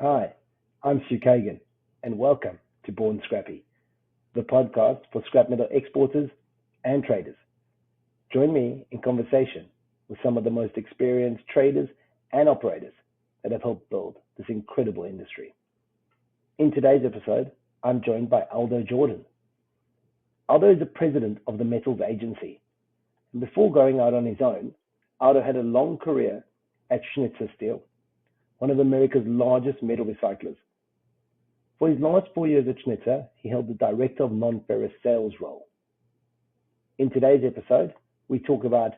Hi, I'm Stu Kagan, and welcome to Born Scrappy, the podcast for scrap metal exporters and traders. Join me in conversation with some of the most experienced traders and operators that have helped build this incredible industry. In today's episode, I'm joined by Aldo Jordan. Aldo is the president of the Metals Agency, and before going out on his own, Aldo had a long career at Schnitzer Steel, one of America's largest metal recyclers. For his last 4 years at Schnitzer, he held the Director of Non-Ferrous Sales role. In today's episode, we talk about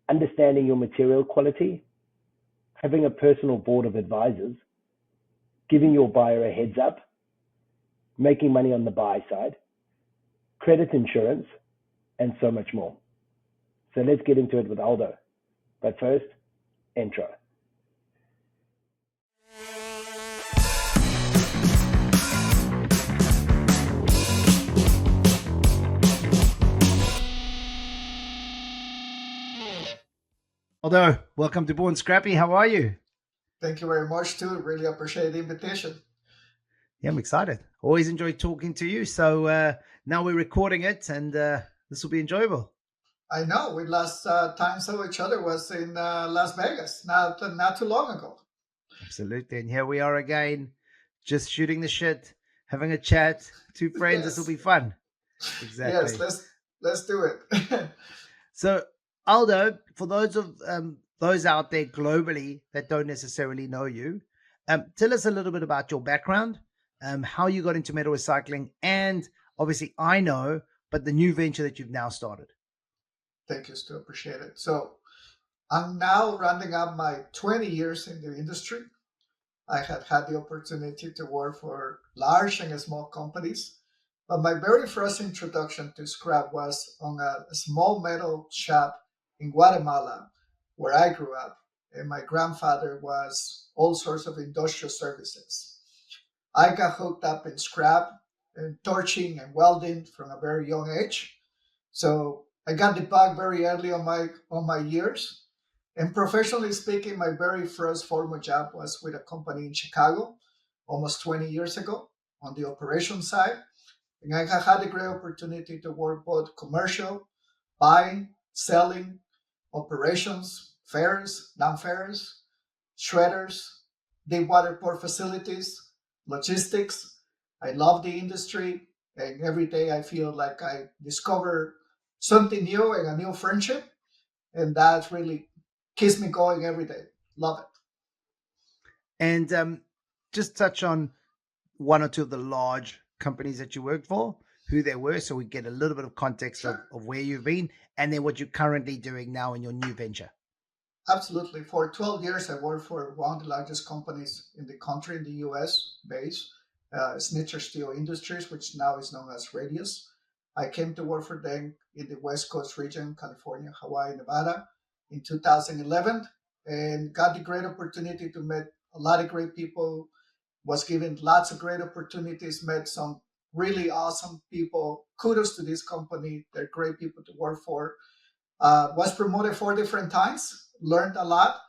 understanding your material quality, having a personal board of advisors, giving your buyer a heads up, making money on the buy side, credit insurance, and so much more. So let's get into it with Aldo. But first, intro. Aldo, welcome to Born Scrappy. How are you? Thank you very much, too. Really appreciate the invitation. Yeah, I'm excited. Always enjoy talking to you. So now we're recording it, and this will be enjoyable. I know. We last time saw each other was in Las Vegas, not too long ago. Absolutely. And here we are again, just shooting the shit, having a chat. Two friends. Yes. This will be fun. Exactly. Yes, let's do it. So, Aldo, for those out there globally that don't necessarily know you, tell us a little bit about your background, how you got into metal recycling, and obviously I know, but the new venture that you've now started. Thank you, Stu. Appreciate it. So I'm now rounding up my 20 years in the industry. I had the opportunity to work for large and small companies. But my very first introduction to scrap was on a small metal shop in Guatemala, where I grew up. And my grandfather was all sorts of industrial services. I got hooked up in scrap and torching and welding from a very young age. So I got the bug very early on my years. And professionally speaking, my very first formal job was with a company in Chicago almost 20 years ago on the operations side. And I have had a great opportunity to work both commercial, buying, selling, operations, ferrous, non-ferrous, shredders, deep water port facilities, logistics. I love the industry, and every day I feel like I discover something new and a new friendship, and that really keeps me going every day. Love it. And just touch on one or two of the large companies that you worked for, who they were, so we get a little bit of context of where you've been, and then what you're currently doing now in your new venture. Absolutely. For 12 years, I worked for one of the largest companies in the country, in the US base, Schnitzer Steel Industries, which now is known as Radius. I came to work for them in the West Coast region, California, Hawaii, Nevada, in 2011, and got the great opportunity to meet a lot of great people, was given lots of great opportunities, met some really awesome people. Kudos to this company. They're great people to work for. Was promoted 4 different times, learned a lot.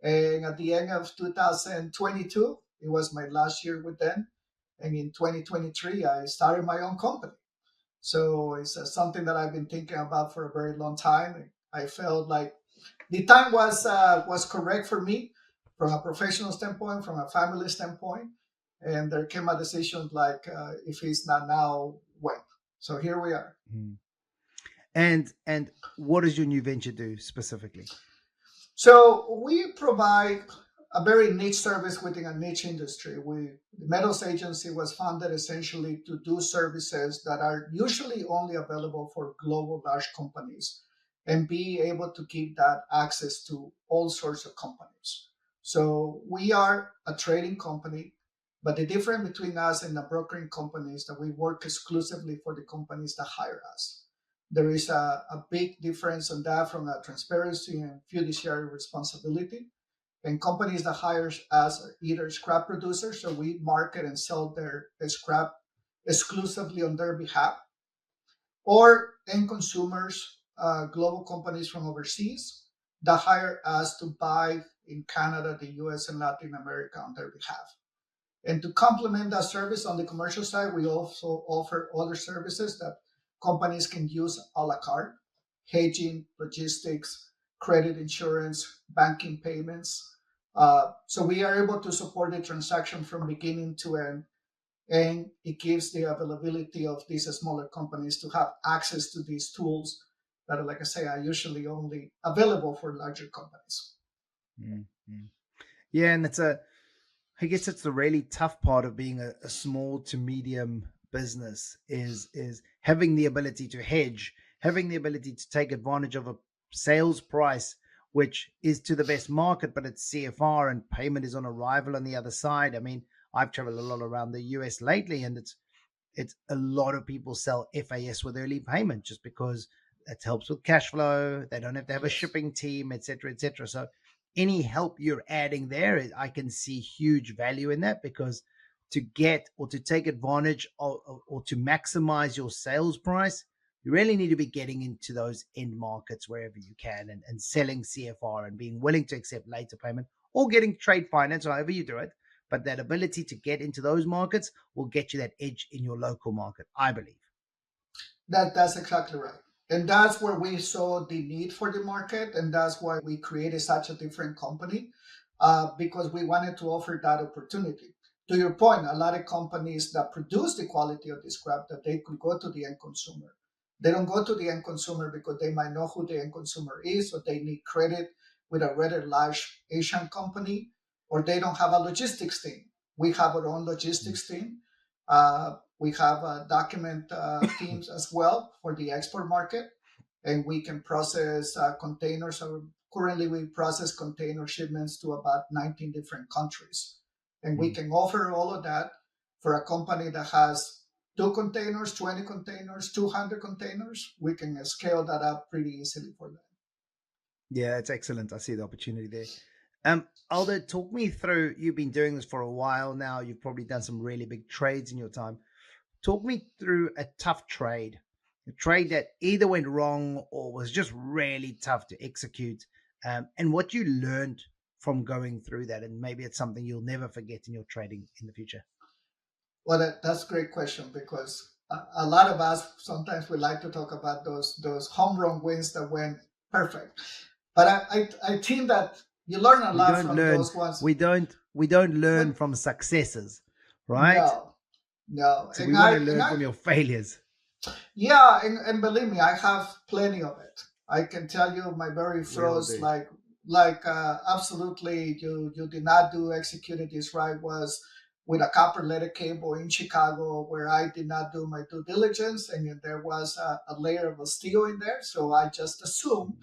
And at the end of 2022, it was my last year with them. And in 2023, I started my own company. So it's something that I've been thinking about for a very long time. I felt like the time was correct for me from a professional standpoint, from a family standpoint. And there came a decision like, if it's not now, when? So here we are. Mm. And what does your new venture do specifically? So we provide a very niche service within a niche industry. The Metals Agency was founded essentially to do services that are usually only available for global large companies and be able to give that access to all sorts of companies. So we are a trading company, but the difference between us and a brokering company is that we work exclusively for the companies that hire us. There is a big difference on that from a transparency and fiduciary responsibility. And companies that hire us are either scrap producers, so we market and sell their scrap exclusively on their behalf, or end consumers, global companies from overseas that hire us to buy in Canada, the US, and Latin America on their behalf. And to complement that service on the commercial side, we also offer other services that companies can use a la carte: hedging, logistics, credit insurance, banking payments. So we are able to support the transaction from beginning to end, and it gives the availability of these smaller companies to have access to these tools that, like I say, are usually only available for larger companies. Mm-hmm. Yeah, and I guess it's the really tough part of being a small to medium business is having the ability to hedge, having the ability to take advantage of a sales price which is to the best market, but it's CFR and payment is on arrival on the other side. I mean, I've traveled a lot around the US lately, and it's a lot of people sell FAS with early payment just because it helps with cash flow. They don't have to have a shipping team, et cetera, et cetera. So any help you're adding there, I can see huge value in that, because to get or to take advantage of, or to maximize your sales price, you really need to be getting into those end markets wherever you can, and selling CFR and being willing to accept later payment or getting trade finance, however you do it. But that ability to get into those markets will get you that edge in your local market, I believe. That's exactly right. And that's where we saw the need for the market. And that's why we created such a different company, because we wanted to offer that opportunity. To your point, a lot of companies that produce the quality of the scrap, that they could go to the end consumer. They don't go to the end consumer because they might know who the end consumer is, or they need credit with a rather large Asian company, or they don't have a logistics team. We have our own logistics team. We have document teams as well for the export market, and we can process containers. Currently, we process container shipments to about 19 different countries. And we can offer all of that for a company that has 2 containers, 20 containers, 200 containers. We can scale that up pretty easily for them. Yeah, it's excellent. I see the opportunity there. Aldo, talk me through, you've been doing this for a while now. You've probably done some really big trades in your time. Talk me through a tough trade, a trade that either went wrong or was just really tough to execute, and what you learned from going through that. And maybe it's something you'll never forget in your trading in the future. Well, that's a great question, because a lot of us, sometimes we like to talk about those home run wins that went perfect. But I think that you learn a lot from those ones. We don't learn from successes, right? No. So we want to learn from your failures. Yeah, and believe me, I have plenty of it. I can tell you my very first, absolutely, you did not executed this right, was with a copper letter cable in Chicago, where I did not do my due diligence, and there was a layer of steel in there. So I just assumed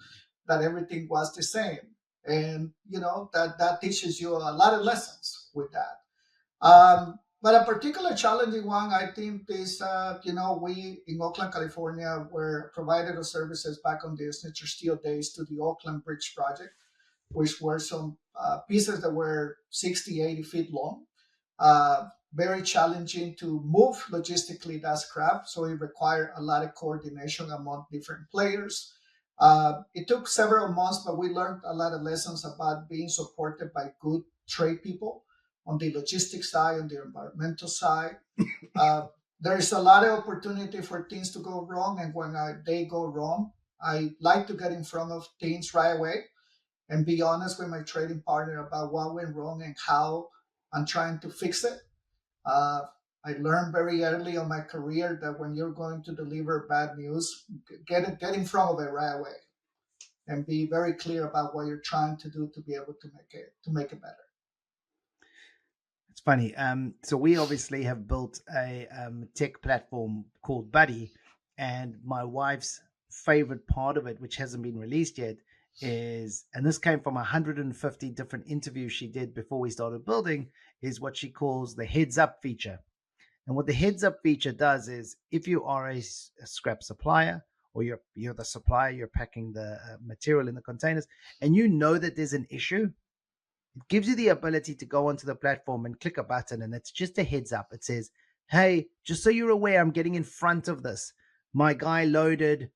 that everything was the same. And, that teaches you a lot of lessons with that. But a particular challenging one, I think, is, we in Oakland, California, were provided of services back on the Schnitzer Steel days to the Oakland Bridge project, which were some pieces that were 60, 80 feet long. Very challenging to move logistically that scrap. So it required a lot of coordination among different players. It took several months, but we learned a lot of lessons about being supported by good trade people on the logistics side, on the environmental side. There's a lot of opportunity for things to go wrong. And when they go wrong, I like to get in front of things right away and be honest with my trading partner about what went wrong and how I'm trying to fix it. I learned very early on my career that when you're going to deliver bad news, get in front of it right away and be very clear about what you're trying to do to be able to make it better. It's funny. So we obviously have built a tech platform called Buddy, and my wife's favorite part of it, which hasn't been released yet, is, and this came from 150 different interviews she did before we started building, is what she calls the heads up feature. And what the heads up feature does is, if you are a scrap supplier, or you're the supplier, you're packing the material in the containers, and you know that there's an issue, it gives you the ability to go onto the platform and click a button, and it's just a heads up. It says, hey, just so you're aware, I'm getting in front of this. My guy loaded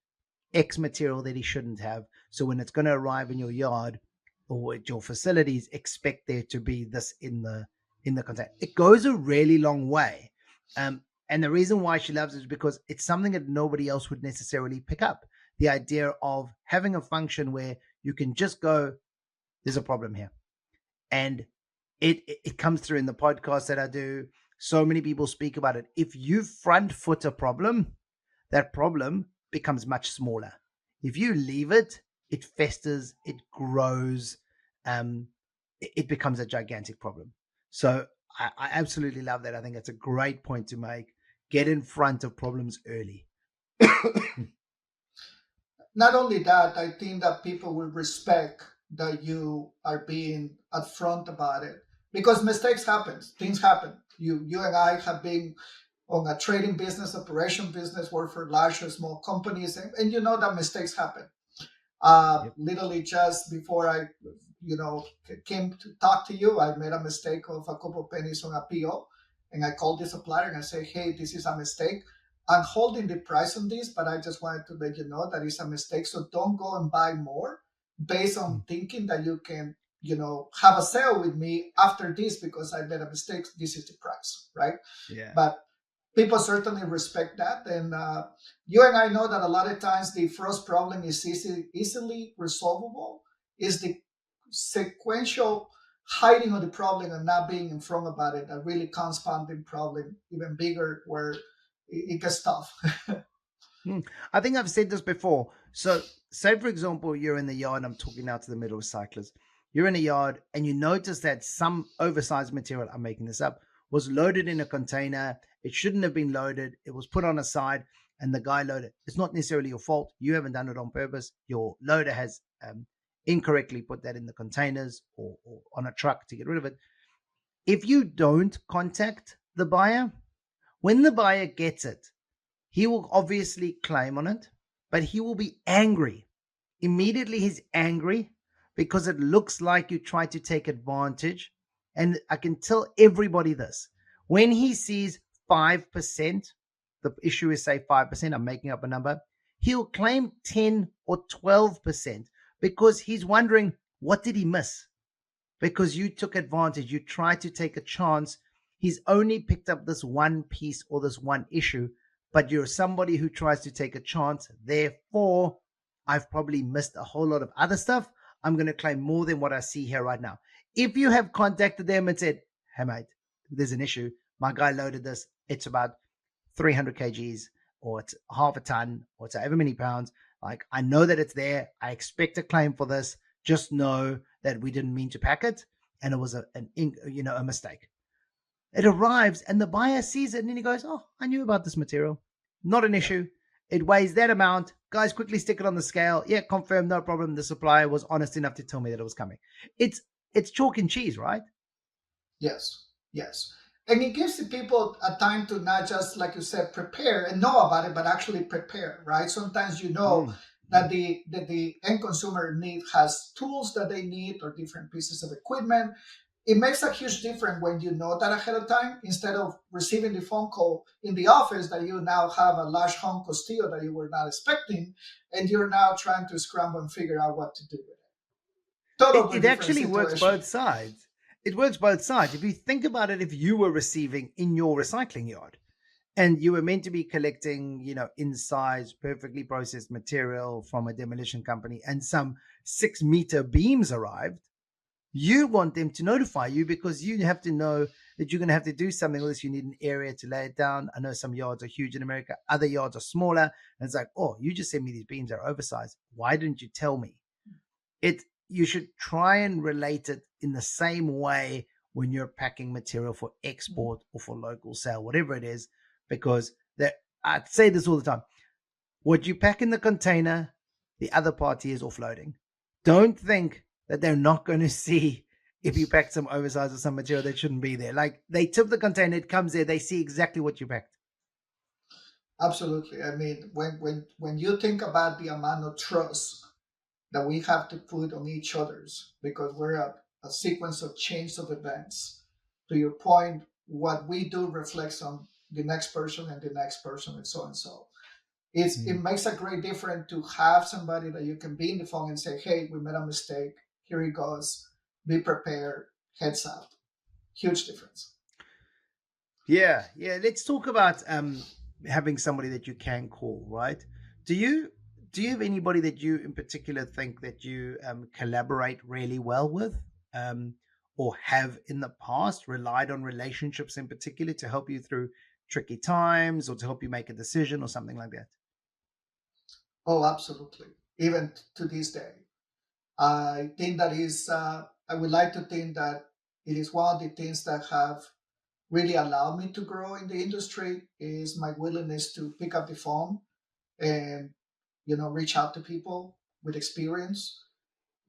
X material that he shouldn't have. So when it's going to arrive in your yard or at your facilities, expect there to be this in the in the container. It goes a really long way. And the reason why she loves it is because it's something that nobody else would necessarily pick up. The idea of having a function where you can just go, there's a problem here. And it comes through in the podcast that I do. So many people speak about it. If you front foot a problem, that problem becomes much smaller. If you leave it, it festers, it grows, it becomes a gigantic problem. So I absolutely love that. I think it's a great point to make. Get in front of problems early. Not only that, I think that people will respect that you are being upfront about it, because mistakes happen, things happen. You and I have been on a trading business, operation business, work for large or small companies, and you know that mistakes happen. Yep. Literally just before I, came to talk to you, I made a mistake of a couple of pennies on a PO, and I called the supplier and I say, hey, this is a mistake. I'm holding the price on this, but I just wanted to let you know that it's a mistake. So don't go and buy more based on thinking that you can, have a sale with me after this because I made a mistake. This is the price, right? Yeah. But people certainly respect that. And you and I know that a lot of times the first problem is easily resolvable. Is the sequential hiding of the problem and not being in front about it that really compounding problem even bigger, where it gets tough. I think I've said this before. So, say for example, you're in the yard. I'm talking now to the middle cyclists. You're in a yard and you notice that some oversized material, I'm making this up, was loaded in a container. It shouldn't have been loaded. It was put on a side and the guy loaded. It's not necessarily your fault. You haven't done it on purpose. Your loader has incorrectly put that in the containers or on a truck to get rid of it. If you don't contact the buyer, when the buyer gets it, he will obviously claim on it, but he will be angry. Immediately he's angry because it looks like you tried to take advantage. And I can tell everybody this. When he sees 5%, the issue is say 5%, I'm making up a number, he'll claim 10 or 12% because he's wondering, what did he miss? Because you took advantage, you tried to take a chance. He's only picked up this one piece or this one issue, but you're somebody who tries to take a chance. Therefore, I've probably missed a whole lot of other stuff. I'm going to claim more than what I see here right now. If you have contacted them and said, hey, mate, there's an issue. My guy loaded this. It's about 300 kgs or it's half a ton or it's however many pounds. Like, I know that it's there. I expect a claim for this. Just know that we didn't mean to pack it and it was a mistake. It arrives and the buyer sees it and he goes, oh, I knew about this material. Not an issue. It weighs that amount. Guys, quickly stick it on the scale. Yeah, confirm, no problem. The supplier was honest enough to tell me that it was coming. It's chalk and cheese, right? Yes. And it gives the people a time to not just, like you said, prepare and know about it, but actually prepare, right? Sometimes that the end consumer has tools that they need or different pieces of equipment. It makes a huge difference when you know that ahead of time, instead of receiving the phone call in the office that you now have a large hunk of steel that you were not expecting, and you're now trying to scramble and figure out what to do with it. Totally It different actually works situation. both sides. It works both sides. If you think about it, if you were receiving in your recycling yard and you were meant to be collecting, in size, perfectly processed material from a demolition company and some 6-meter beams arrived, you want them to notify you because you have to know that you're going to have to do something with this. You need an area to lay it down. I know some yards are huge in America. Other yards are smaller. And it's like, oh, you just sent me these beams that are oversized. Why didn't you tell me? You should try and relate it in the same way when you're packing material for export or for local sale, whatever it is, because I say this all the time. What you pack in the container, the other party is offloading. Don't think that they're not going to see if you packed some oversized or some material that shouldn't be there. Like, they tip the container, it comes there, they see exactly what you packed. Absolutely. I mean, when you think about the amount of trust that we have to put on each other's, because we're a sequence of chains of events. To your point, what we do reflects on the next person and the next person and so and so. It makes a great difference to have somebody that you can be in the phone and say, hey, we made a mistake. Here it goes. Be prepared. Heads up. Huge difference. Yeah. Let's talk about having somebody that you can call, right? Do you have anybody that you in particular think that you collaborate really well with, um, or have in the past relied on relationships in particular to help you through tricky times or to help you make a decision or something like that? Oh, absolutely. Even to this day, I think that is. I would like to think that it is one of the things that have really allowed me to grow in the industry is my willingness to pick up the phone and reach out to people with experience,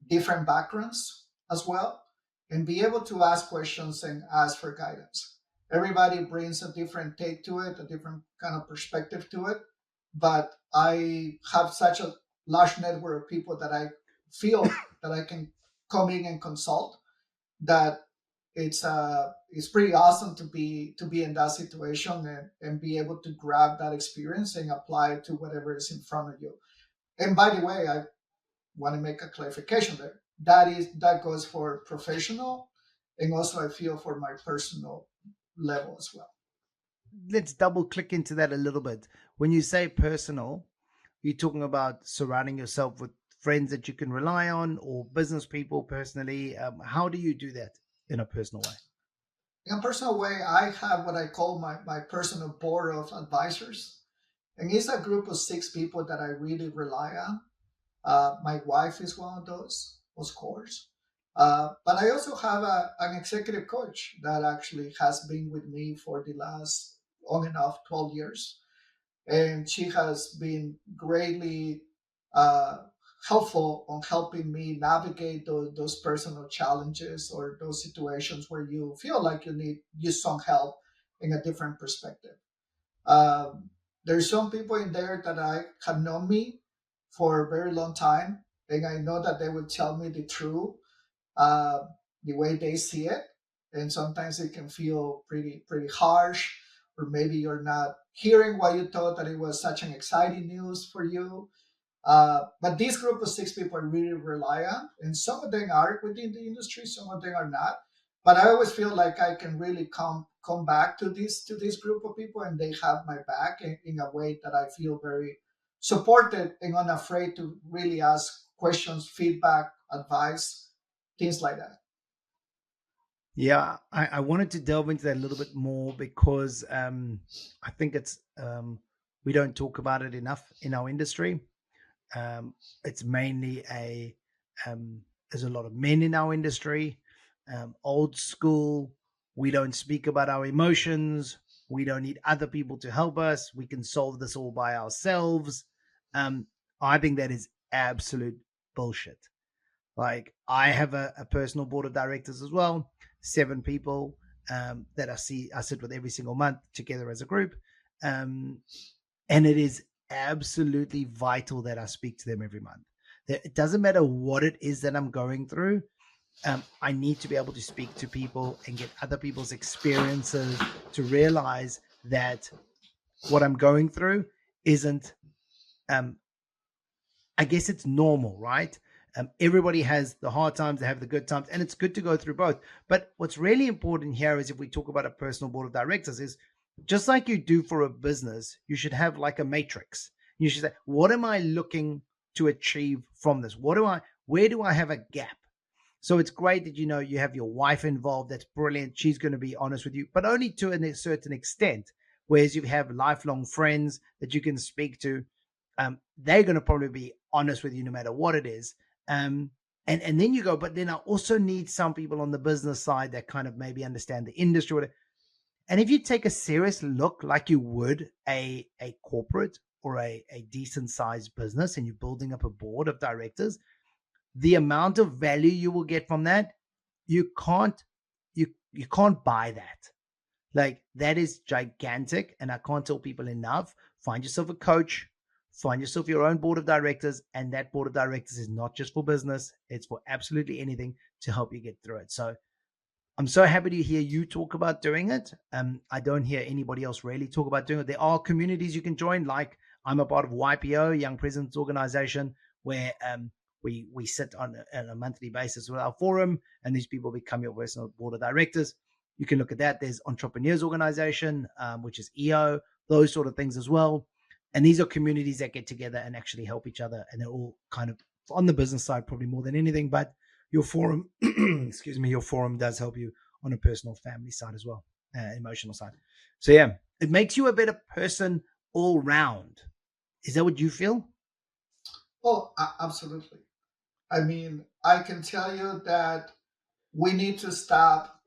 different backgrounds as well, and be able to ask questions and ask for guidance. Everybody brings a different take to it, a different kind of perspective to it, but I have such a large network of people that I feel that I can come in and consult, that it's pretty awesome to be in that situation and be able to grab that experience and apply it to whatever is in front of you. And by the way, I want to make a clarification there. That goes for professional, and also I feel for my personal level as well. Let's double click into that a little bit. When you say personal, you're talking about surrounding yourself with friends that you can rely on or business people personally. How do you do that in a personal way? In a personal way, I have what I call my personal board of advisors. And it's a group of 6 people that I really rely on. My wife is one of those, of course. But I also have an executive coach that actually has been with me for the last on and off 12 years. And she has been greatly uh, helpful on helping me navigate those personal challenges or those situations where you feel like you need some help in a different perspective. Um, there's some people in there that I have known me for a very long time, and I know that they will tell me the truth, uh, the way they see it. And sometimes it can feel pretty harsh, or maybe you're not hearing what you thought that it was such an exciting news for you. But this group of 6 people I really rely on, and some of them are within the industry, some of them are not. But I always feel like I can really come back to this group of people, and they have my back in a way that I feel very supported and unafraid to really ask questions, feedback, advice, things like that. Yeah, I wanted to delve into that a little bit more because I think we don't talk about it enough in our industry. It's mainly there's a lot of men in our industry, old school. We don't speak about our emotions. We don't need other people to help us. We can solve this all by ourselves. Um, I think that is absolute bullshit. Like I have a personal board of directors as well, 7 people that I sit with every single month together as a group, um, and it is absolutely vital that I speak to them every month. It doesn't matter what it is that I'm going through. I need to be able to speak to people and get other people's experiences to realize that what I'm going through isn't um, I guess it's normal, right? Everybody has the hard times, they have the good times, and it's good to go through both. But what's really important here is if we talk about a personal board of directors, is just like you do for a business, you should have like a matrix. You should say, what am I looking to achieve from this? Where do I have a gap? So it's great that you have your wife involved. That's brilliant. She's going to be honest with you, but only to a certain extent. Whereas you have lifelong friends that you can speak to, they're going to probably be honest with you no matter what it is. And then you go, but then I also need some people on the business side that kind of maybe understand the industry. And if you take a serious look, like you would a corporate or a decent sized business, and you're building up a board of directors, the amount of value you will get from that, you can't you can't buy that. Like that is gigantic, and I can't tell people enough. Find yourself a coach, find yourself your own board of directors, and that board of directors is not just for business, it's for absolutely anything to help you get through it. So I'm so happy to hear you talk about doing it. I don't hear anybody else really talk about doing it. There are communities you can join, like I'm a part of YPO, Young Presidents Organization, where we sit on a monthly basis with our forum, and these people become your personal board of directors. You can look at that. There's Entrepreneurs Organization, which is EO, those sort of things as well. And these are communities that get together and actually help each other. And they're all kind of on the business side, probably more than anything. But your forum, excuse me, your forum does help you on a personal family side as well, emotional side. So yeah, it makes you a better person all round. Is that what you feel? Oh, absolutely. I mean, I can tell you that we need to stop.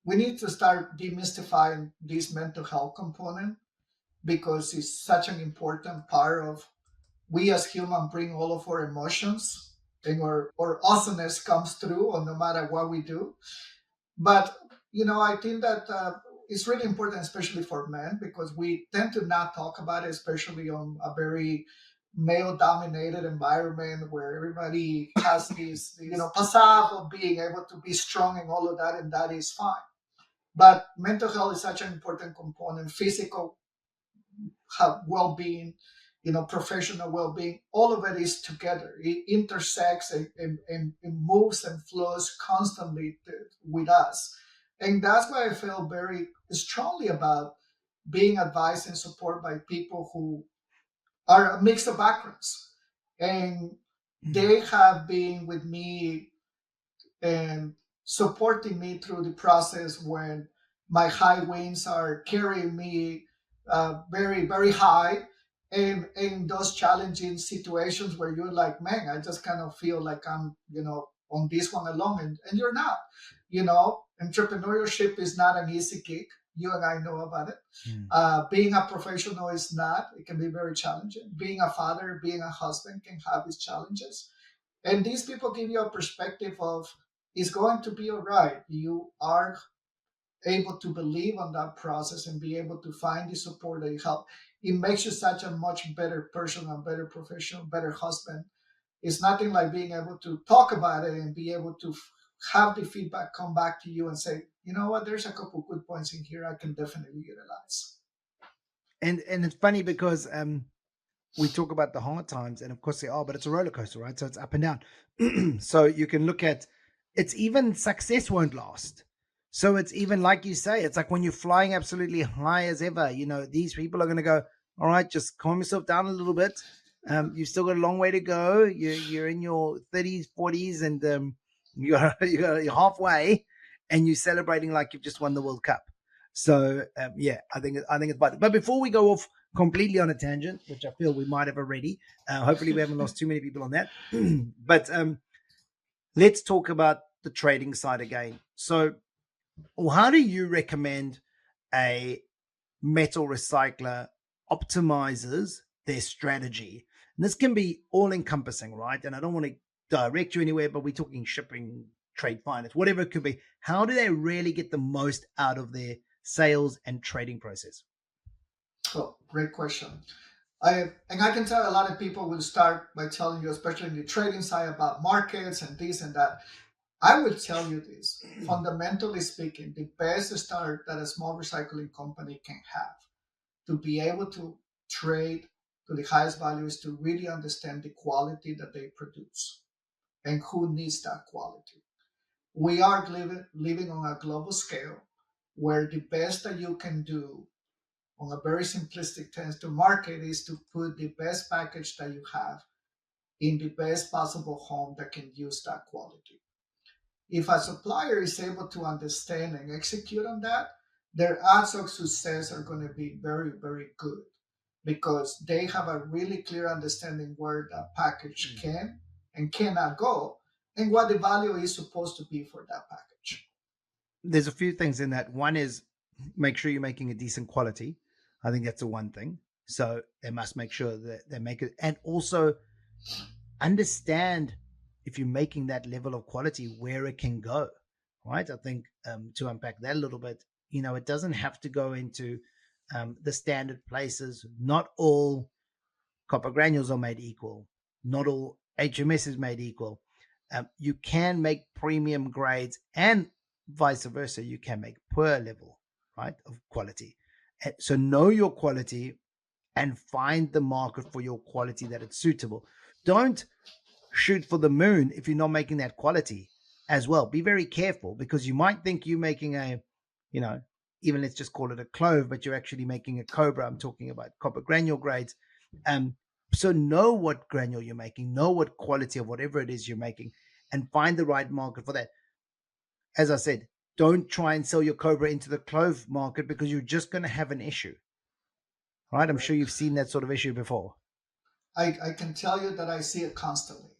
We need to start demystifying this mental health component because it's such an important part of we as humans bring all of our emotions and our awesomeness comes through on no matter what we do. But I think that it's really important, especially for men, because we tend to not talk about it, especially on a very male-dominated environment where everybody has this, facade of being able to be strong and all of that, and that is fine. But mental health is such an important component. Physical well-being, professional well-being, all of it is together. It intersects and moves and flows constantly with us. And that's why I feel very strongly about being advised and supported by people who are a mix of backgrounds. And they have been with me and supporting me through the process when my high winds are carrying me very, very high. And in those challenging situations where you're like, man, I just kind of feel like I'm, on this one alone. And you're not. Entrepreneurship is not an easy gig. You and I know about it. Being a professional is not. It can be very challenging. Being a father, being a husband can have its challenges. And these people give you a perspective of it's going to be all right. You are able to believe on that process and be able to find the support that you help. It makes you such a much better person, a better professional, better husband. It's nothing like being able to talk about it and be able to have the feedback come back to you and say, you know what, there's a couple of good points in here I can definitely utilize. And it's funny because we talk about the hard times, and of course they are, but it's a roller coaster, right? So it's up and down. So you can look at it's even success won't last. So it's even like you say, it's like when you're flying absolutely high as ever, these people are going to go, all right, just calm yourself down a little bit. You've still got a long way to go. You're in your 30s, 40s, and you're halfway, and you're celebrating like you've just won the World Cup. So yeah, I think it's vital. But before we go off completely on a tangent, which I feel we might have already, hopefully we haven't lost too many people on that. But let's talk about the trading side again. So how do you recommend a metal recycler optimizes their strategy? And this can be all encompassing, right? And I don't want to direct you anywhere, but we're talking shipping, trade finance, whatever it could be. How do they really get the most out of their sales and trading process? Oh, great question. I can tell a lot of people will start by telling you, especially in the trading side, about markets and this and that. I would tell you this, fundamentally speaking, the best start that a small recycling company can have to be able to trade to the highest value is to really understand the quality that they produce and who needs that quality. We are living on a global scale where the best that you can do on a very simplistic terms to market is to put the best package that you have in the best possible home that can use that quality. If a supplier is able to understand and execute on that, their odds of success are going to be very, very good because they have a really clear understanding where that package can and cannot go and what the value is supposed to be for that package. There's a few things in that. One is make sure you're making a decent quality. I think that's the one thing. So they must make sure that they make it, and also understand if you're making that level of quality where it can go, right? I think to unpack that a little bit, it doesn't have to go into the standard places. Not all copper granules are made equal. Not all HMS is made equal. You can make premium grades, and vice versa. You can make poor level, right, of quality. And so know your quality and find the market for your quality that it's suitable. Don't shoot for the moon if you're not making that quality. as well. Be very careful, because you might think you're making a, even let's just call it a clove, but you're actually making a cobra. I'm talking about copper granule grades. So know what granule you're making, know what quality of whatever it is you're making, and find the right market for that. As I said, don't try and sell your cobra into the clove market, because you're just going to have an issue. Right? I'm sure you've seen that sort of issue before. I can tell you that I see it constantly.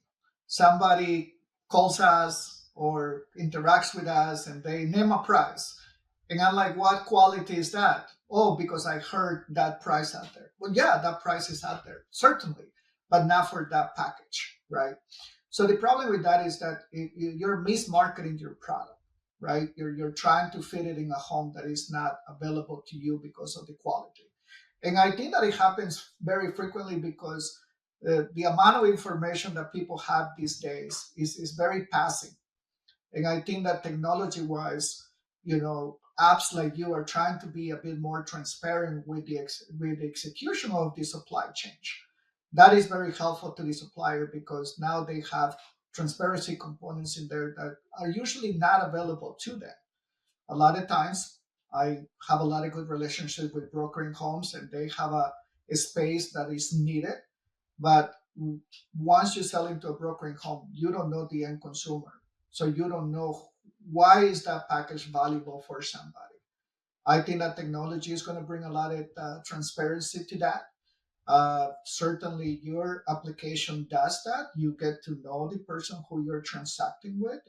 Somebody calls us or interacts with us and they name a price. And I'm like, what quality is that? Oh, because I heard that price out there. Well, yeah, that price is out there, certainly, but not for that package, right? So the problem with that is that you're mismarketing your product, right? You're trying to fit it in a home that is not available to you because of the quality. And I think that it happens very frequently because the amount of information that people have these days is very passive. And I think that technology-wise, apps like you are trying to be a bit more transparent with the execution of the supply chain. That is very helpful to the supplier, because now they have transparency components in there that are usually not available to them. A lot of times, I have a lot of good relationships with brokering homes, and they have a space that is needed. But once you sell into a brokering home, you don't know the end consumer. So you don't know why is that package valuable for somebody. I think that technology is going to bring a lot of transparency to that. Certainly your application does that. You get to know the person who you're transacting with,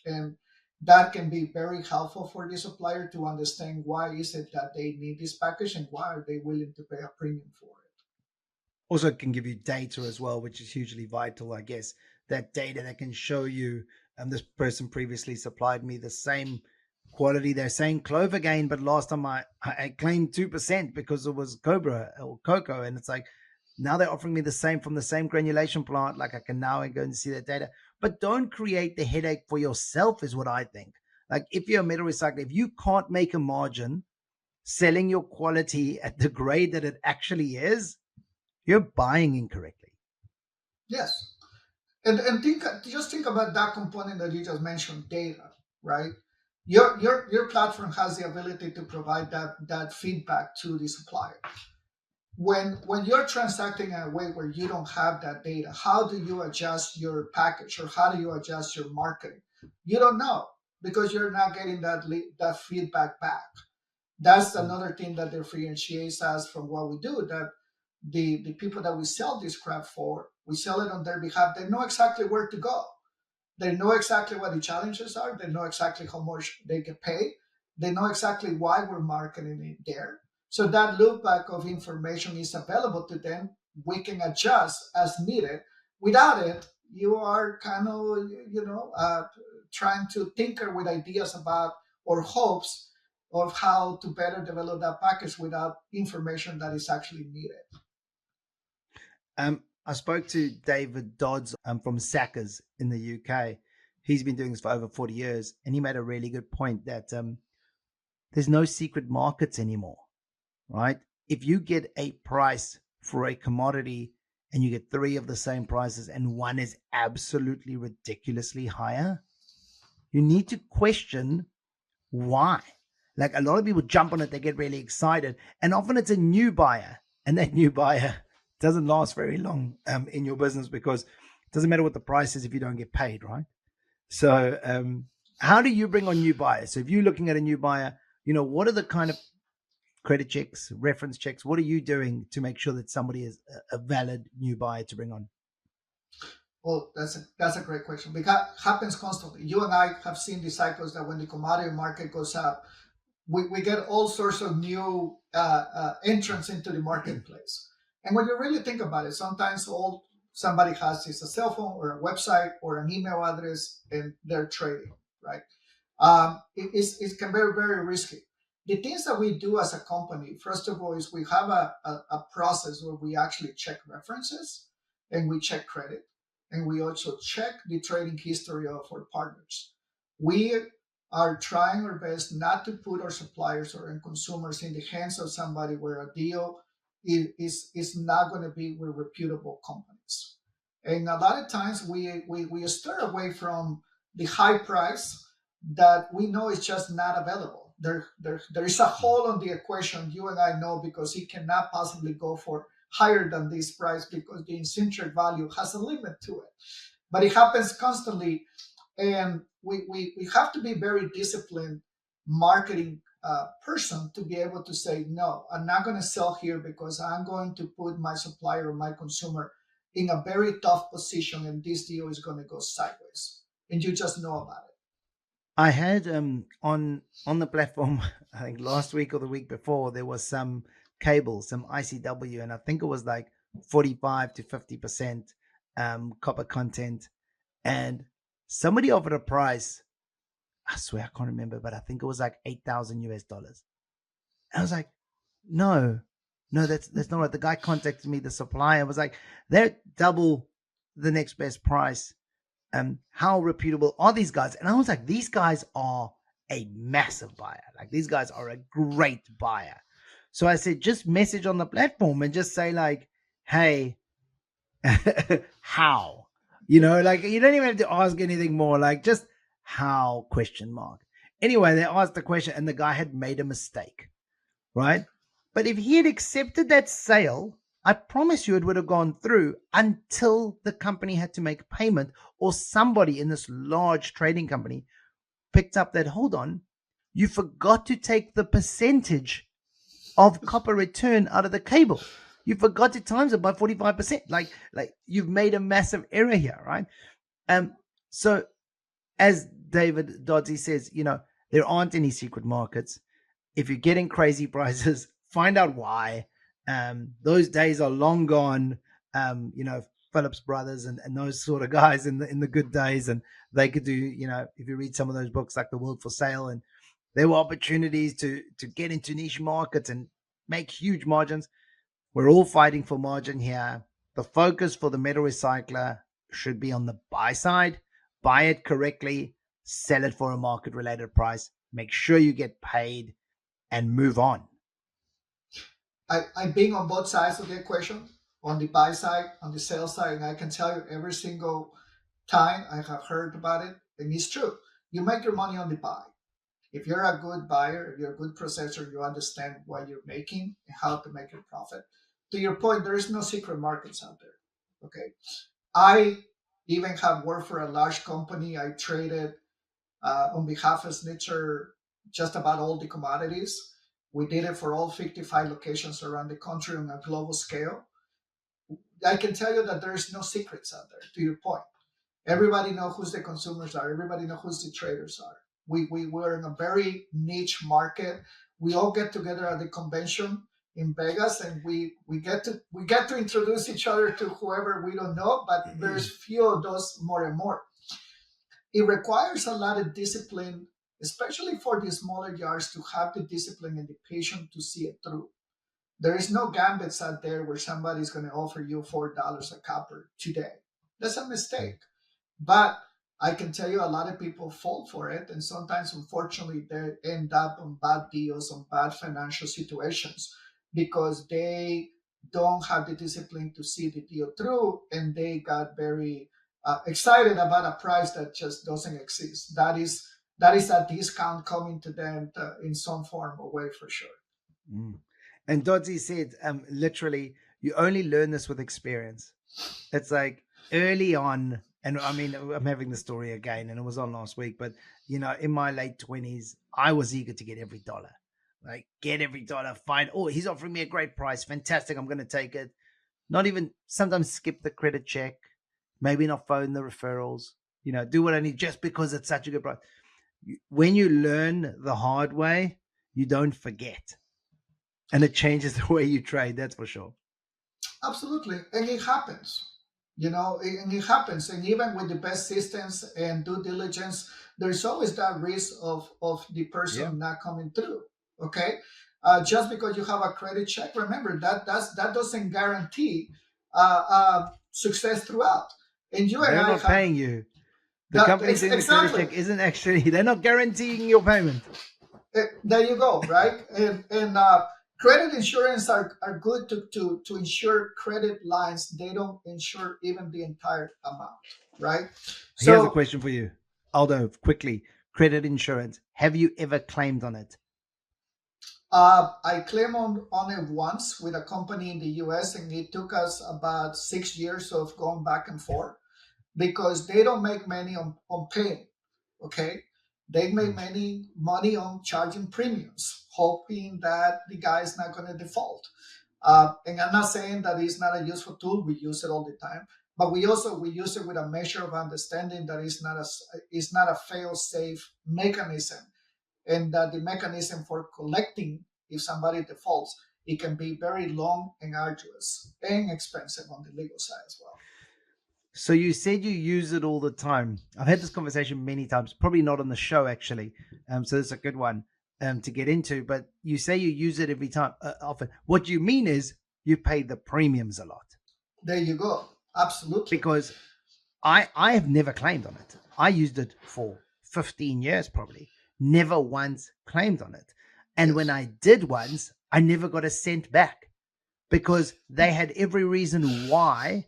and that can be very helpful for the supplier to understand why is it that they need this package and why are they willing to pay a premium for it. Also, it can give you data as well, which is hugely vital, I guess. That data that can show you, this person previously supplied me the same quality. They're saying clove again, but last time I claimed 2% because it was Cobra or Cocoa. And it's like, now they're offering me the same from the same granulation plant. Like, I can now go and see that data. But don't create the headache for yourself, is what I think. Like, if you're a metal recycler, if you can't make a margin selling your quality at the grade that it actually is, you're buying incorrectly. Yes. And just think about that component that you just mentioned, data, right? Your platform has the ability to provide that feedback to the supplier. When you're transacting in a way where you don't have that data, how do you adjust your package, or how do you adjust your marketing? You don't know, because you're not getting that feedback back. That's another thing that differentiates us from what we do, that the people that we sell this crap for, we sell it on their behalf. They know exactly where to go. They know exactly what the challenges are. They know exactly how much they get paid. They know exactly why we're marketing it there. So that loop back of information is available to them. We can adjust as needed. Without it, you are kind of, trying to tinker with ideas about, or hopes of how to better develop that package without information that is actually needed. I spoke to David Dodds from Sackers in the UK. He's been doing this for over 40 years, and he made a really good point that there's no secret markets anymore, right? If you get a price for a commodity and you get three of the same prices and one is absolutely ridiculously higher, you need to question why. Like, a lot of people jump on it, they get really excited, and often it's a new buyer, and that new buyer doesn't last very long in your business, because it doesn't matter what the price is if you don't get paid, right? So how do you bring on new buyers? So if you're looking at a new buyer, what are the kind of credit checks, reference checks? What are you doing to make sure that somebody is a valid new buyer to bring on? Well, that's a great question, because it happens constantly. You and I have seen the cycles that when the commodity market goes up, we get all sorts of new entrants into the marketplace. And when you really think about it, sometimes all somebody has is a cell phone or a website or an email address, and they're trading, right? It can be very, very risky. The things that we do as a company, first of all, is we have a process where we actually check references and we check credit, and we also check the trading history of our partners. We are trying our best not to put our suppliers or end consumers in the hands of somebody where a deal is not going to be with reputable companies. And a lot of times we steer away from the high price that we know is just not available. There is a hole on the equation, you and I know, because it cannot possibly go for higher than this price because the intrinsic value has a limit to it. But it happens constantly, and we have to be very disciplined marketing person to be able to say, no, I'm not going to sell here because I'm going to put my supplier or my consumer in a very tough position, and this deal is going to go sideways. And you just know about it. I had on the platform, I think last week or the week before, there was some cable, some ICW, and I think it was like 45 to 50% copper content. And somebody offered a price, I swear I can't remember, but I think it was like $8,000 US. I was like, no, that's not right. The guy contacted me, the supplier was like, they're double the next best price. How reputable are these guys? And I was like, these guys are a massive buyer. Like, these guys are a great buyer. So I said, just message on the platform and just say like, hey, how? Like, you don't even have to ask anything more. Like, just how ? Anyway, they asked the question and the guy had made a mistake, right? But if he had accepted that sale, I promise you it would have gone through until the company had to make payment, or somebody in this large trading company picked up that, hold on, you forgot to take the percentage of copper return out of the cable. You forgot to times it by 45%. Like you've made a massive error here, right? So as David Doddsy says, there aren't any secret markets. If you're getting crazy prices, find out why. Those days are long gone. Phillips Brothers and those sort of guys in the good days, and they could do, if you read some of those books like The World for Sale, and there were opportunities to get into niche markets and make huge margins. We're all fighting for margin here. The focus for the metal recycler should be on the buy side. Buy it correctly, sell it for a market related price, make sure you get paid, and move on. I've been on both sides of the equation, on the buy side, on the sell side, and I can tell you every single time I have heard about it, and it's true. You make your money on the buy. If you're a good buyer, if you're a good processor, you understand what you're making and how to make your profit. To your point, there is no secret markets out there. Okay. I even have worked for a large company. I traded on behalf of Schnitzer just about all the commodities. We did it for all 55 locations around the country on a global scale. I can tell you that there is no secrets out there, to your point. Everybody knows who the consumers are. Everybody knows who the traders are. We're in a very niche market. We all get together at the convention in Vegas, and we get to introduce each other to whoever we don't know, but there's few of those more and more. It requires a lot of discipline, especially for the smaller yards, to have the discipline and the patience to see it through. There is no gambits out there where somebody's going to offer you $4 a copper today. That's a mistake. But I can tell you a lot of people fall for it. And sometimes, unfortunately, they end up on bad deals, on bad financial situations, because they don't have the discipline to see the deal through. And they got very excited about a price that just doesn't exist. That is a discount coming to them in some form or way, for sure. And Doddsy said, literally, you only learn this with experience. It's like early on, and I mean, I'm having the story again, and it was on last week, but, in my late 20s, I was eager to get every dollar. Like, get every dollar, find, oh, he's offering me a great price. Fantastic. I'm going to take it. Not even, sometimes skip the credit check, maybe not phone the referrals, do what I need just because it's such a good price. When you learn the hard way, you don't forget. And it changes the way you trade, that's for sure. Absolutely. And it happens. And it happens. And even with the best systems and due diligence, there's always that risk of the person not coming through. Okay. Just because you have a credit check, remember that doesn't guarantee success throughout. And they're not paying you. The company doing the credit check isn't actually, they're not guaranteeing your payment. There you go, right? And credit insurance are good to insure credit lines. They don't insure even the entire amount, right? Here's a question for you. Aldo, quickly, credit insurance. Have you ever claimed on it? I claimed on it once with a company in the US, and it took us about 6 years of going back and forth because they don't make money on paying. Okay. They make many money on charging premiums, hoping that the guy is not going to default. And I'm not saying that it's not a useful tool. We use it all the time, but we use it with a measure of understanding that it's not a fail-safe mechanism, and that the mechanism for collecting if somebody defaults, it can be very long and arduous and expensive on the legal side as well. So you said you use it all the time. I've had this conversation many times, probably not on the show actually. So this is a good one to get into. But you say you use it every time, often. What you mean is you pay the premiums a lot. There you go. Absolutely. Because I have never claimed on it. I used it for 15 years probably. Never once claimed on it. And when I did once, I never got a cent back because they had every reason why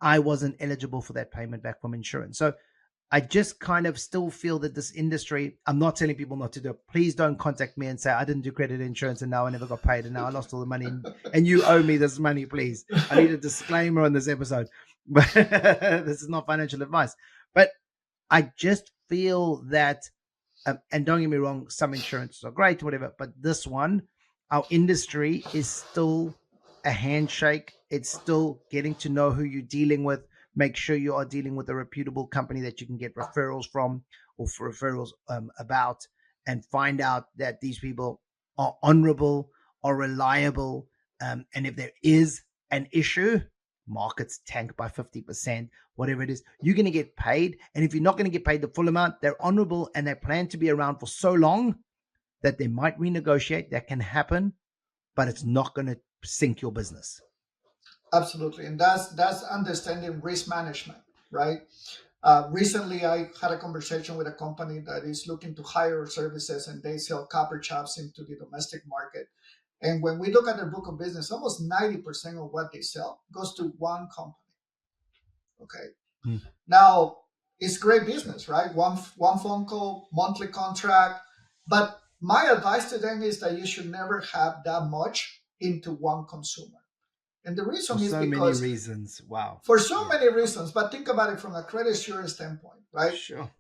I wasn't eligible for that payment back from insurance. So I just kind of still feel that this industry, I'm not telling people not to do it. Please don't contact me and say, I didn't do credit insurance and now I never got paid and now I lost all the money and you owe me this money, please. I need a disclaimer on this episode. But this is not financial advice. But I just feel that, and don't get me wrong, some insurances are great, whatever, but this one, our industry is still a handshake. It's still getting to know who you're dealing with. Make sure you are dealing with a reputable company that you can get referrals from or for referrals about, and find out that these people are honorable, are reliable. And if there is an issue, markets tank by 50%, whatever it is, you're going to get paid. And if you're not going to get paid the full amount, they're honorable and they plan to be around for so long that they might renegotiate. That can happen, but it's not going to sink your business. Absolutely. And that's understanding risk management, right? Recently, I had a conversation with a company that is looking to hire services, and they sell copper chops into the domestic market. And when we look at their book of business, almost 90% of what they sell goes to one company. Okay. Now, it's great business, right? One phone call, monthly contract. But my advice to them is that you should never have that much into one consumer. And the reason is because many reasons. Wow. For so many reasons. But think about it from a credit insurance standpoint, right? Sure.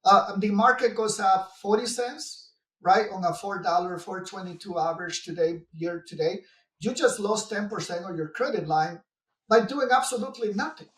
The market goes up 40 cents, right? On a $4, $4.22 average year to date. You just lost 10% of your credit line by doing absolutely nothing.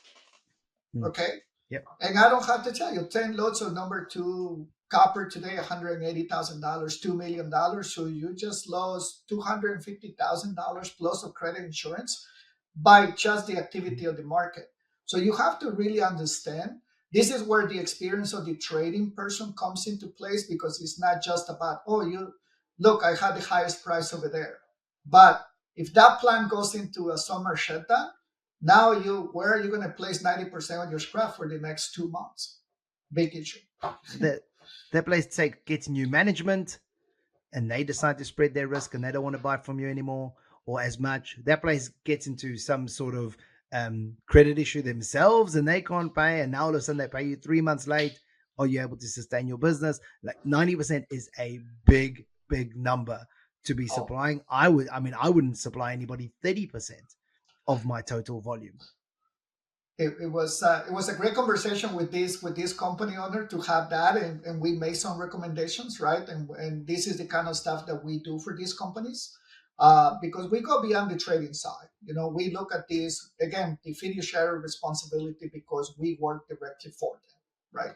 Okay? Yep. And I don't have to tell you, 10 loads of number 2 copper today, $180,000, $2 million. So you just lost $250,000 plus of credit insurance by just the activity of the market. So you have to really understand. This is where the experience of the trading person comes into place, because it's not just about, look, I had the highest price over there. But if that plant goes into a summer shutdown, now where are you going to place 90% of your scrap for the next 2 months? Big issue. That place gets new management and they decide to spread their risk and they don't want to buy from you anymore or as much. That place gets into some sort of credit issue themselves and they can't pay. And now all of a sudden they pay you 3 months late. Are you able to sustain your business? Like 90% is a big, big number to be supplying. I wouldn't supply anybody 30% of my total volume. It was a great conversation with this company owner to have that, and we made some recommendations, right? And this is the kind of stuff that we do for these companies, because we go beyond the trading side. We look at this again, the fiduciary responsibility, because we work directly for them, right?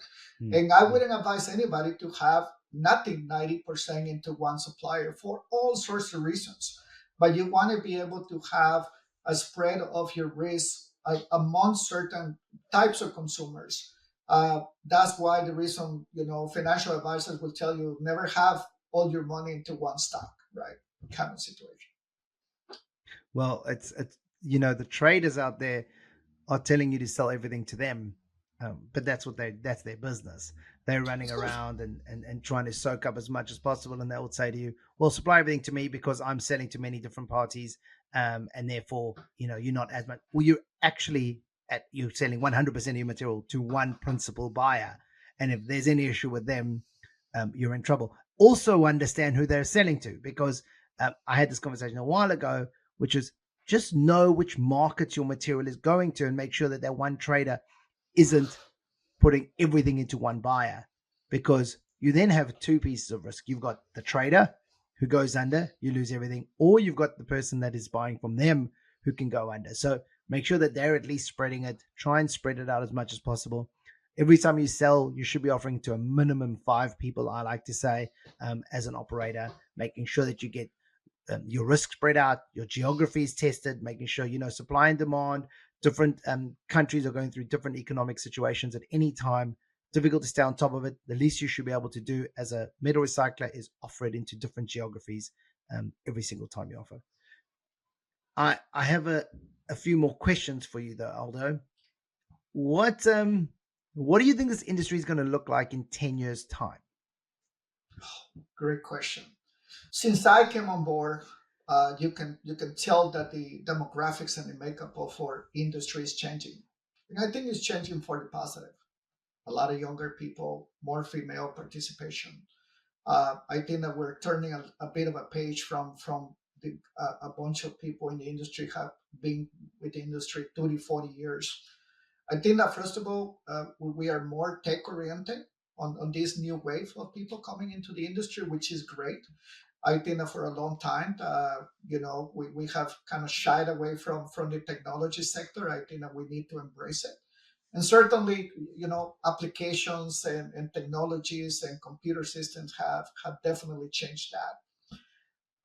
And I wouldn't advise anybody to have nothing 90% into one supplier for all sorts of reasons, but you want to be able to have a spread of your risk among certain types of consumers. That's why the reason, financial advisors will tell you never have all your money into one stock, right? Kind of situation. Well, it's the traders out there are telling you to sell everything to them, but that's their business. They're running around and trying to soak up as much as possible, and they will say to you, well, supply everything to me because I'm selling to many different parties, and therefore, you're not as much. Well, you're actually you're selling 100% of your material to one principal buyer, And if there's any issue with them, you're in trouble. Also understand who they're selling to, because I had this conversation a while ago, which is just know which markets your material is going to and make sure that one trader isn't putting everything into one buyer, because you then have two pieces of risk. You've got the trader who goes under, you lose everything, or you've got the person that is buying from them who can go under. So make sure that they're at least spreading it. Try and spread it out as much as possible. Every time you sell, you should be offering to a minimum 5 people, I like to say, as an operator, making sure that you get your risk spread out, your geography is tested, making sure you know supply and demand. Different countries are going through different economic situations at any time. Difficult to stay on top of it. The least you should be able to do as a metal recycler is offer it into different geographies every single time you offer. I have a few more questions for you though, Aldo. What do you think this industry is going to look like in 10 years' time? Great question. Since I came on board, you can tell that the demographics and the makeup of our industry is changing. And I think it's changing for the positive. A lot of younger people, more female participation. I think that we're turning a bit of a page from a bunch of people in the industry have been with the industry 30, 40 years. I think that first of all, we are more tech oriented on this new wave of people coming into the industry, which is great. I think that for a long time, we have kind of shied away from the technology sector. I think that we need to embrace it. And certainly, applications and technologies and computer systems have definitely changed that.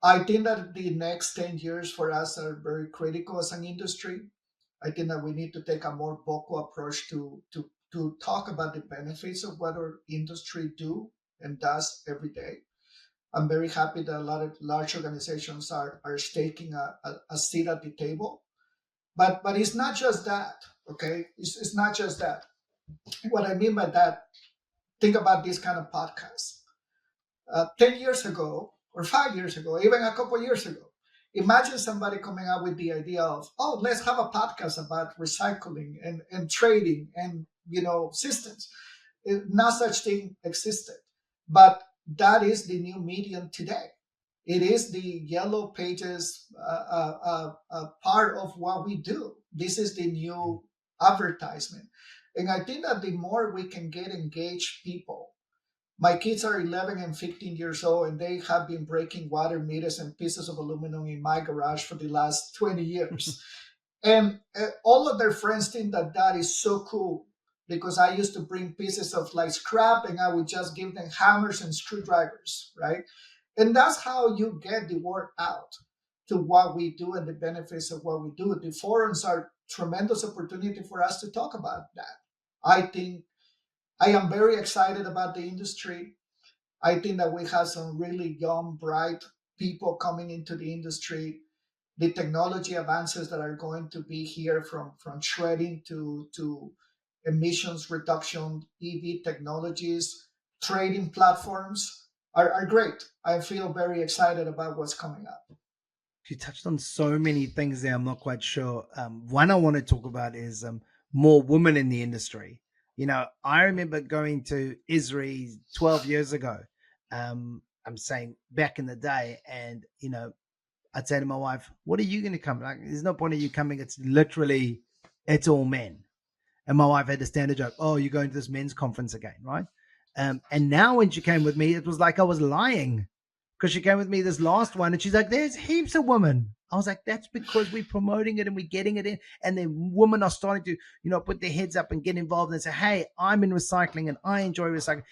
I think that the next 10 years for us are very critical as an industry. I think that we need to take a more vocal approach to talk about the benefits of what our industry do and does every day. I'm very happy that a lot of large organizations are taking a seat at the table. But it's not just that, okay? It's not just that. What I mean by that, think about this kind of podcast. 10 years ago, or 5 years ago, even a couple of years ago, imagine somebody coming up with the idea of, let's have a podcast about recycling and trading and, systems. No such thing existed. But that is the new medium today. It is the yellow pages part of what we do. This is the new advertisement. And I think that the more we can get engaged people, my kids are 11 and 15 years old, and they have been breaking water meters and pieces of aluminum in my garage for the last 20 years. And all of their friends think that is so cool, because I used to bring pieces of like scrap and I would just give them hammers and screwdrivers, right? And that's how you get the word out to what we do and the benefits of what we do. The forums are tremendous opportunity for us to talk about that. I think I am very excited about the industry. I think that we have some really young, bright people coming into the industry. The technology advances that are going to be here from shredding to emissions reduction, EV technologies, trading platforms are great. I feel very excited about what's coming up. You touched on so many things there. I'm not quite sure. One I want to talk about is more women in the industry. I remember going to Israel 12 years ago. I'm saying back in the day, and I'd say to my wife, "What are you going to come? Like, there's no point of you coming. It's all men." And my wife had the standard joke, "Oh, you're going to this men's conference again, right?" And now when she came with me, it was like I was lying, because she came with me this last one and she's like, "There's heaps of women." I was like, "That's because we're promoting it and we're getting it in." And then women are starting to, put their heads up and get involved and say, "Hey, I'm in recycling and I enjoy recycling."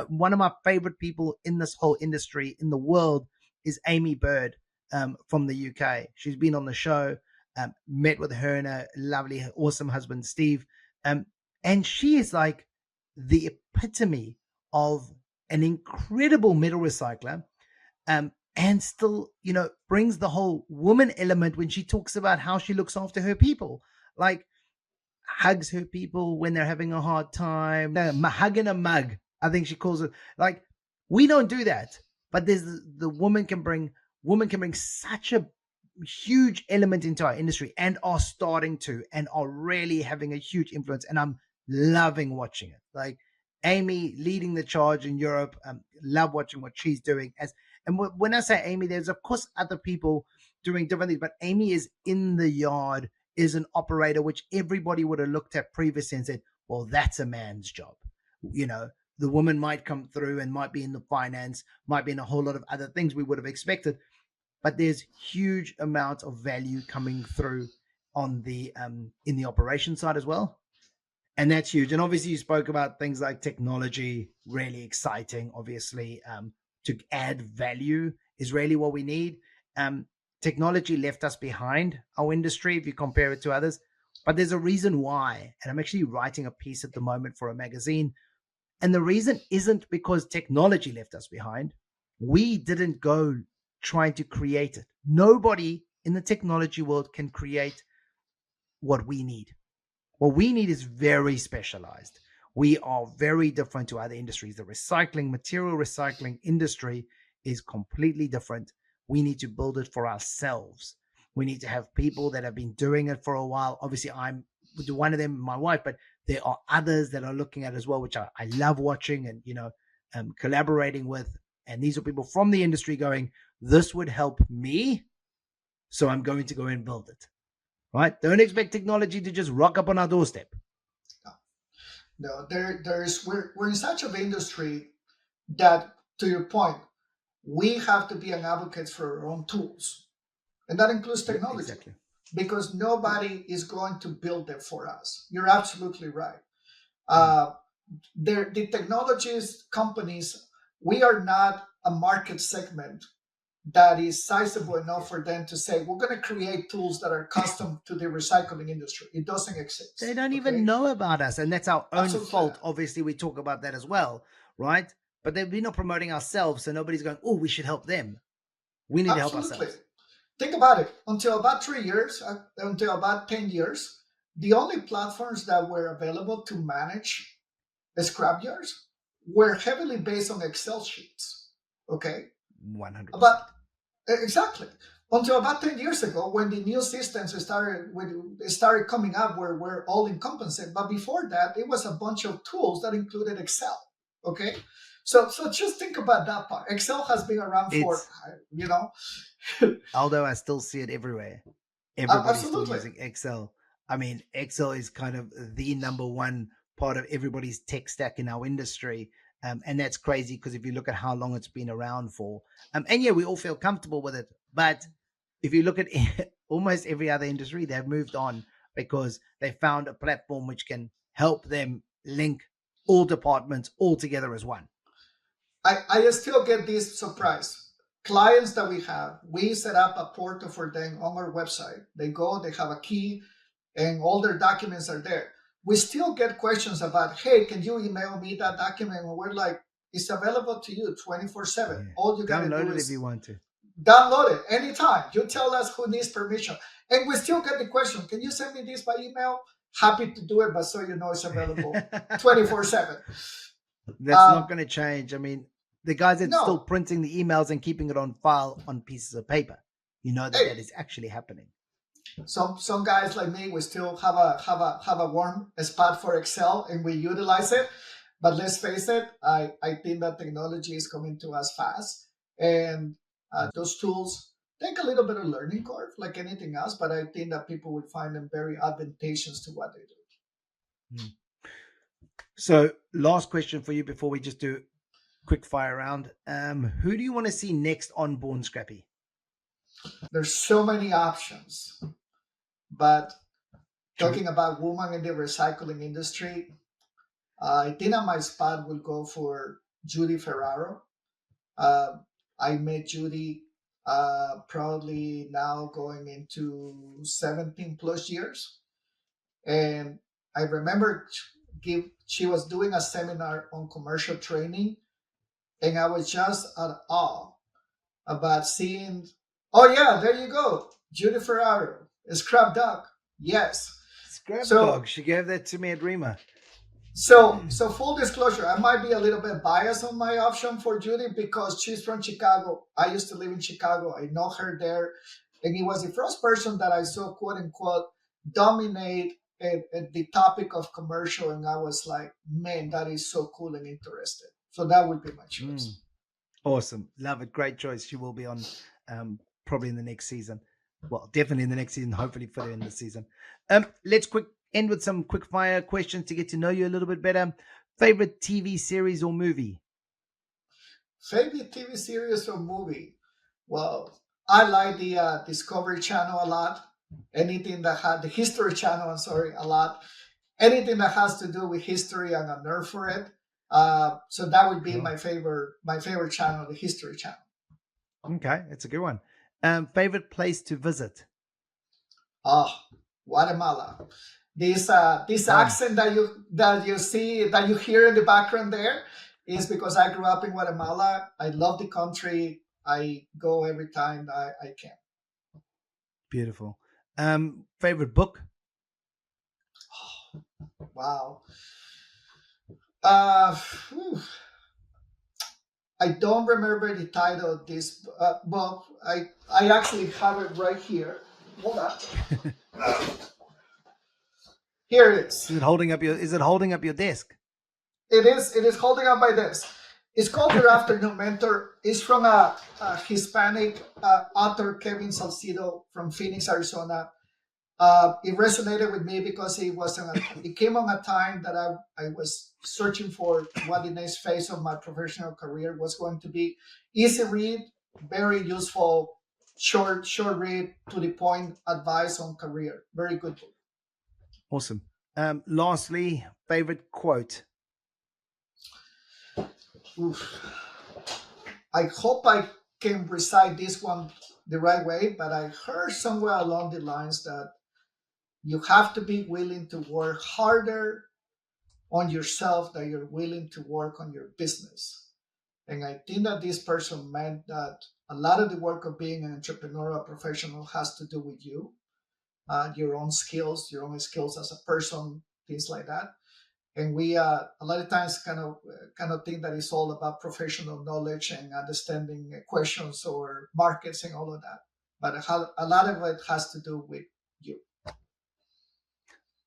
One of my favorite people in this whole industry in the world is Amy Bird from the UK. She's been on the show, met with her and her lovely, awesome husband, Steve. And she is like the epitome of an incredible metal recycler. And still, brings the whole woman element when she talks about how she looks after her people, like hugs her people when they're having a hard time, hugging a mug, I think she calls it. Like, we don't do that, but there's the woman can bring such a huge element into our industry, and are starting to, and are really having a huge influence. And I'm loving watching it. Like, Amy leading the charge in Europe. Love watching what she's doing. When I say Amy, there's of course other people doing different things, but Amy is in the yard, is an operator, which everybody would have looked at previously and said, well, that's a man's job. The woman might come through and might be in the finance, might be in a whole lot of other things we would have expected, but there's huge amounts of value coming through on the in the operation side as well. And that's huge. And obviously you spoke about things like technology, really exciting, obviously, to add value is really what we need. Technology left us behind, our industry, if you compare it to others, but there's a reason why. And I'm actually writing a piece at the moment for a magazine. And the reason isn't because technology left us behind. We didn't go trying to create it. Nobody in the technology world can create what we need. What we need is very specialized. We are very different to other industries. The material recycling industry is completely different. We need to build it for ourselves. We need to have people that have been doing it for a while. Obviously, I'm one of them, my wife, but there are others that are looking at it as well, which I love watching and collaborating with. And these are people from the industry going, this would help me, so I'm going to go and build it. Right? Don't expect technology to just rock up on our doorstep. No, we're in such an industry that, to your point, we have to be an advocate for our own tools, and that includes technology. Exactly. Because nobody is going to build it for us. You're absolutely right. The technologies companies, we are not a market segment that is sizable enough for them to say, we're going to create tools that are custom to the recycling industry. It doesn't exist. They don't even know about us. And that's our own Absolutely. fault. Obviously, we talk about that as well, right? But we're not promoting ourselves. So nobody's going, oh, we should help them. We need to help ourselves. Think about it. Until about 10 years, the only platforms that were available to manage the scrap yards were heavily based on Excel sheets. Okay? 100%. Exactly. Until about 10 years ago, when the new systems started coming up, where we're all encompassing. But before that, it was a bunch of tools that included Excel. Okay? So just think about that part. Excel has been around for, Aldo, I still see it everywhere. Everybody's still using Excel. I mean, Excel is kind of the number one part of everybody's tech stack in our industry. And that's crazy because if you look at how long it's been around for, and yeah, we all feel comfortable with it. But if you look at almost every other industry, they've moved on because they found a platform which can help them link all departments all together as one. I still get this surprise. Clients that we set up a portal for them on our website. They go, they have a key, and all their documents are there. We still get questions about, hey, can you email me that document? And we're like, it's available to you 24/7. Yeah. All you gotta do is if you want to. Download it anytime. You tell us who needs permission. And we still get the question, can you send me this by email? Happy to do it, but so you know it's available 24/7. That's not going to change. I mean, the guys that are still printing the emails and keeping it on file on pieces of paper, that is actually happening. Some guys like me, we still have a warm spot for Excel and we utilize it. But let's face it, I think that technology is coming to us fast, and those tools take a little bit of learning curve, like anything else. But I think that people would find them very advantageous to what they do. So, last question for you before we just do quick fire round. Who do you want to see next on Born Scrappy? There's so many options, but talking about women in the recycling industry, I think that my spot will go for Judy Ferraro. I met Judy probably now going into 17 plus years. And I remember she was doing a seminar on commercial training, and I was just at awe about seeing, oh yeah, there you go, Judy Ferraro, Scrap Dog. Yes. Scrap Dog, she gave that to me at REMA. So full disclosure, I might be a little bit biased on my option for Judy because she's from Chicago. I used to live in Chicago. I know her there. And it was the first person that I saw, quote unquote, dominate at the topic of commercial, and I was like, man, that is so cool and interesting. So that would be my choice. Awesome. Love it. Great choice. She will be on probably in the next season. Well, definitely in the next season, hopefully further in the season. Let's end with some quick fire questions to get to know you a little bit better. Favorite TV series or movie? Favorite TV series or movie? Well, I like the Discovery Channel a lot. Anything that had the History Channel, I'm sorry, a lot. Anything that has to do with history, I'm a nerd for it. So that would be my favorite channel, the History Channel. Okay, that's a good one. Favorite place to visit? Oh, Guatemala. This accent that you see, that you hear in the background there, is because I grew up in Guatemala. I love the country. I go every time I can. Beautiful. Favorite book? Oh, wow. I don't remember the title of this book. I actually have it right here. Hold on. Here it is. Is it holding up your desk? It is holding up my desk. It's called Your Afternoon Mentor. It's from a Hispanic author, Kevin Salcido, from Phoenix, Arizona. It resonated with me because it came on a time that I was searching for what the next phase of my professional career was going to be. Easy read, very useful, short read, to the point advice on career. Very good book. Awesome. Lastly, favorite quote? Oof. I hope I can recite this one the right way, but I heard somewhere along the lines that you have to be willing to work harder on yourself than you're willing to work on your business. And I think that this person meant that a lot of the work of being an entrepreneurial professional has to do with you, your own skills as a person, things like that. And we a lot of times kind of think that it's all about professional knowledge and understanding questions or markets and all of that. But a lot of it has to do with you.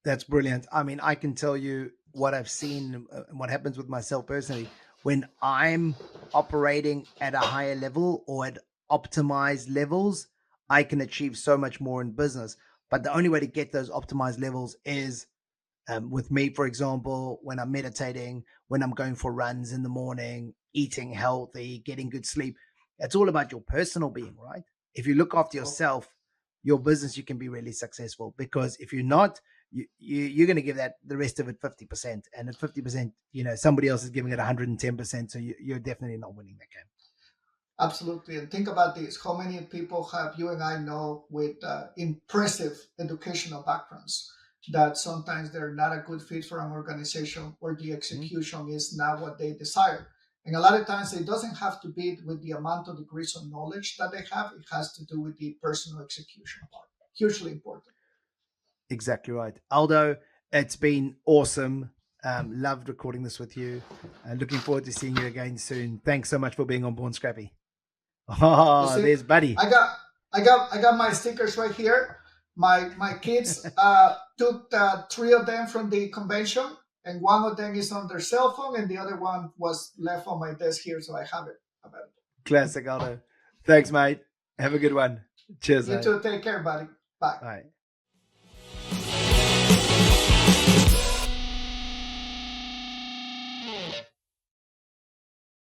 That's brilliant. I mean, I can tell you what I've seen and what happens with myself personally when I'm operating at a higher level or at optimized levels. I can achieve so much more in business. But the only way to get those optimized levels is with me, for example, when I'm meditating, when I'm going for runs in the morning, eating healthy, getting good sleep. It's all about your personal being, right? If you look after yourself, your business, you can be really successful. Because if you're not, you're going to give that the rest of it 50%. And at 50%, somebody else is giving it 110%. So you're definitely not winning that game. Absolutely. And think about this. How many people have you and I know with impressive educational backgrounds that sometimes they're not a good fit for an organization or the execution is not what they desire? And a lot of times it doesn't have to be with the amount of degrees of knowledge that they have. It has to do with the personal execution part. Hugely important. Exactly right. Aldo, it's been awesome. Loved recording this with you. Looking forward to seeing you again soon. Thanks so much for being on Born Scrappy. Oh, there's Buddy. I got my stickers right here. My kids took 3 of them from the convention, and 1 of them is on their cell phone, and the other one was left on my desk here, so I have it available. Classic, Aldo. Thanks, mate. Have a good one. Cheers. You too. Take care, buddy. Bye. Bye.